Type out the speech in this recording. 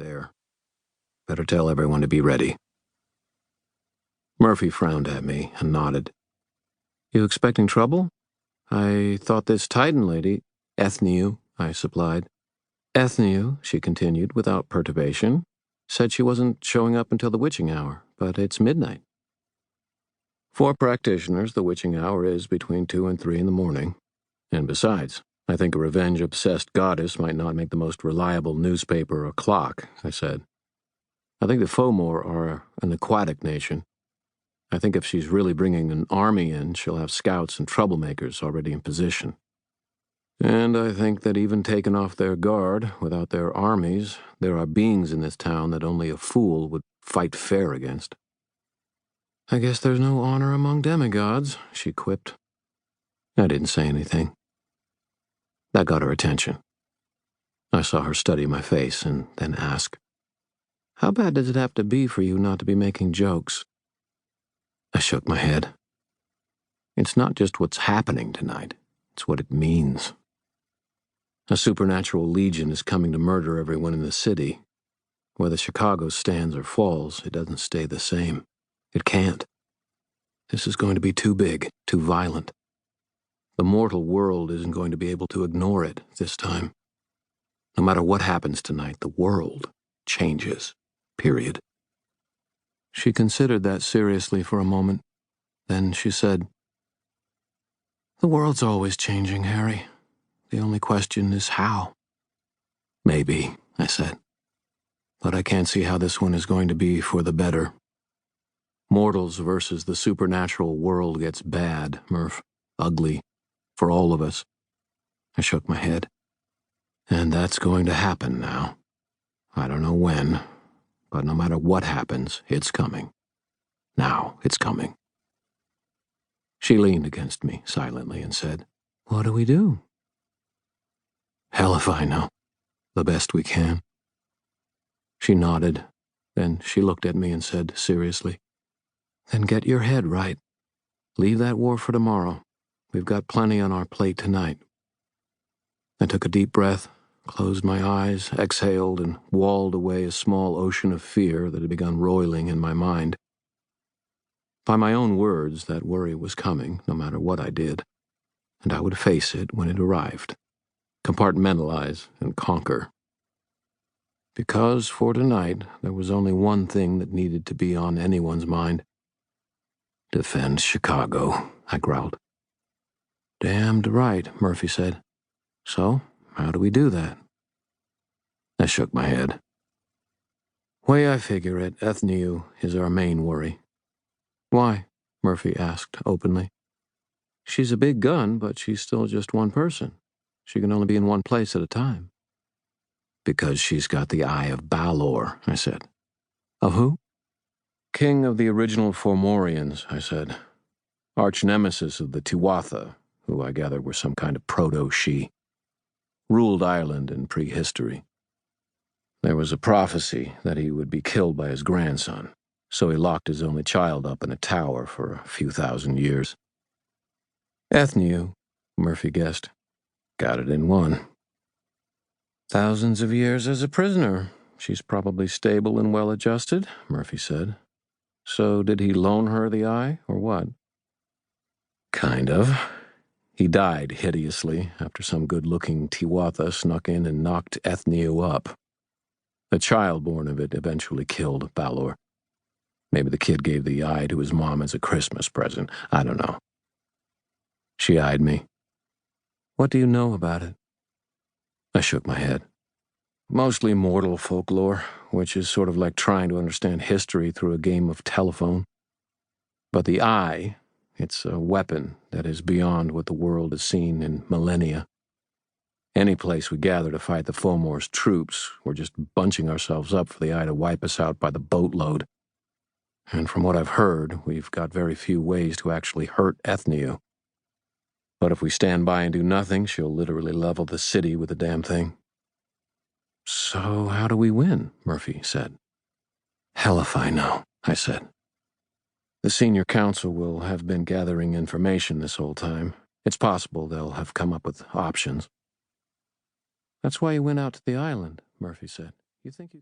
there. Better tell everyone to be ready." Murphy frowned at me and nodded. "You expecting trouble? I thought this Titan lady—" "Ethniu," I supplied. "Ethniu," she continued without perturbation, "said she wasn't showing up until the witching hour, but it's midnight." For practitioners, the witching hour is between 2 and 3 in the morning. And besides, I think a revenge-obsessed goddess might not make the most reliable newspaper or clock, I said. I think the Fomor are an aquatic nation. I think if she's really bringing an army in, she'll have scouts and troublemakers already in position. And I think that even taken off their guard, without their armies, there are beings in this town that only a fool would fight fair against. "I guess there's no honor among demigods," she quipped. I didn't say anything. That got her attention. I saw her study my face and then ask, "How bad does it have to be for you not to be making jokes?" I shook my head. It's not just what's happening tonight, it's what it means. A supernatural legion is coming to murder everyone in the city. Whether Chicago stands or falls, it doesn't stay the same. It can't. This is going to be too big, too violent. The mortal world isn't going to be able to ignore it this time. No matter what happens tonight, the world changes. Period. She considered that seriously for a moment. Then she said, "The world's always changing, Harry. The only question is how." "Maybe," I said. "But I can't see how this one is going to be for the better. Mortals versus the supernatural world gets bad, Murph. Ugly. For all of us." I shook my head. "And that's going to happen now. I don't know when, but no matter what happens, it's coming. Now it's coming." She leaned against me silently and said, "What do we do?" "Hell if I know. The best we can." She nodded. Then she looked at me and said seriously, "Then get your head right. Leave that war for tomorrow. We've got plenty on our plate tonight." I took a deep breath, closed my eyes, exhaled, and walled away a small ocean of fear that had begun roiling in my mind. By my own words, that worry was coming, no matter what I did, and I would face it when it arrived, compartmentalize and conquer. Because for tonight, there was only one thing that needed to be on anyone's mind. "Defend Chicago," I growled. "Damned right," Murphy said. "So, how do we do that?" I shook my head. "Way I figure it, Ethniu is our main worry." "Why?" Murphy asked openly. "She's a big gun, but she's still just one person. She can only be in one place at a time." "Because she's got the eye of Balor," I said. "Of who?" "King of the original Fomorians," I said. "Arch-nemesis of the Tuatha, who I gather were some kind of proto-She. Ruled Ireland in prehistory. There was a prophecy that he would be killed by his grandson, so he locked his only child up in a tower for a few thousand years." "Ethniu," Murphy guessed. "Got it in one." "Thousands of years as a prisoner. She's probably stable and well-adjusted," Murphy said. "So did he loan her the eye, or what?" "Kind of. He died hideously after some good-looking Tiwatha snuck in and knocked Ethniu up. The child born of it eventually killed Balor. Maybe the kid gave the eye to his mom as a Christmas present. I don't know." She eyed me. "What do you know about it?" I shook my head. "Mostly mortal folklore, which is sort of like trying to understand history through a game of telephone. But the eye, it's a weapon that is beyond what the world has seen in millennia. Any place we gather to fight the Fomor's troops, we're just bunching ourselves up for the eye to wipe us out by the boatload. And from what I've heard, we've got very few ways to actually hurt Ethniu. But if we stand by and do nothing, she'll literally level the city with the damn thing." "So how do we win?" Murphy said. "Hell if I know," I said. "The senior council will have been gathering information this whole time. It's possible they'll have come up with options." "That's why you went out to the island," Murphy said. "You think you